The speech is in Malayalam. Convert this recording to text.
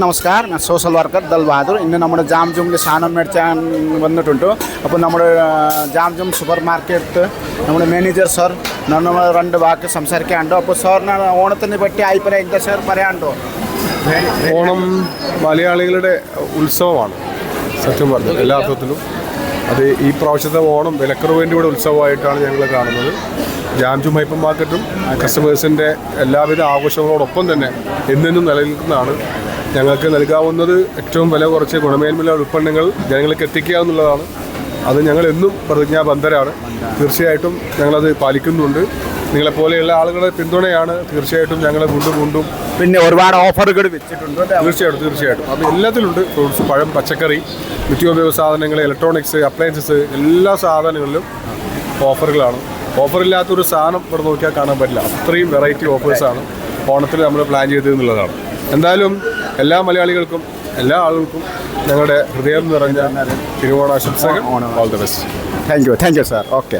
നമസ്കാർ, ഞാൻ സോഷ്യൽ വർക്കർ ദൽ ബഹാദൂർ. ഇന്ന് നമ്മുടെ ജാം ജൂമിൽ സാധനം മേടിച്ചാൻ വന്നിട്ടുണ്ട്. അപ്പോൾ നമ്മുടെ ജാം ജൂം സൂപ്പർ മാർക്കറ്റ് നമ്മുടെ മാനേജർ സാർ നമ്മൾ രണ്ട് വാക്ക് സംസാരിക്കാനുണ്ടോ. അപ്പോൾ സാറിന് ഓണത്തിനെ പറ്റി അഭിപ്രായം എന്താ സാർ പറയാനുണ്ടോ? ഓണം മലയാളികളുടെ ഉത്സവമാണ് സത്യം പറഞ്ഞത് എല്ലാ അർത്ഥത്തിലും. അത് ഈ പ്രാവശ്യത്തെ ഓണം വിലക്കുറവിൻ്റെ കൂടെ ഉത്സവമായിട്ടാണ് ഞങ്ങൾ കാണുന്നത്. ജാം ജൂം ഹൈപ്പർ മാർക്കറ്റും കസ്റ്റമേഴ്സിൻ്റെ എല്ലാവിധ ആഘോഷങ്ങളോടൊപ്പം തന്നെ എന്നെന്നും നിലനിൽക്കുന്നതാണ്. ഞങ്ങൾക്ക് നൽകാവുന്നത് ഏറ്റവും വില കുറച്ച് ഗുണമേന്മയുള്ള ഉൽപ്പന്നങ്ങൾ ജനങ്ങൾക്ക് എത്തിക്കുക എന്നുള്ളതാണ്. അത് ഞങ്ങൾ എന്നും പ്രതിജ്ഞാബദ്ധരാണ്. തീർച്ചയായിട്ടും ഞങ്ങളത് പാലിക്കുന്നുണ്ട്. നിങ്ങളെപ്പോലെയുള്ള ആളുകളുടെ പിന്തുണയാണ് തീർച്ചയായിട്ടും ഞങ്ങളെ വീണ്ടും പിന്നെ ഒരുപാട് ഓഫറുകൾ വെച്ചിട്ടുണ്ട്. തീർച്ചയായിട്ടും അത് എല്ലാത്തിലുണ്ട്. ഫ്രൂട്ട്സ്, പഴം, പച്ചക്കറി, നിത്യോപയോഗ സാധനങ്ങൾ, ഇലക്ട്രോണിക്സ്, അപ്ലയൻസസ് എല്ലാ സാധനങ്ങളിലും ഓഫറുകളാണ്. ഓഫറില്ലാത്തൊരു സാധനം ഇവിടെ നോക്കിയാൽ കാണാൻ പറ്റില്ല. അത്രയും വെറൈറ്റി ഓഫേഴ്സാണ് ഓണത്തിൽ നമ്മൾ പ്ലാൻ ചെയ്തതെന്നുള്ളതാണ്. എന്തായാലും എല്ലാ മലയാളികൾക്കും എല്ലാ ആളുകൾക്കും ഞങ്ങളുടെ ഹൃദയം നിറഞ്ഞ തിരുവോണാശംസകൾ. All the best. Thank you sir. Okay.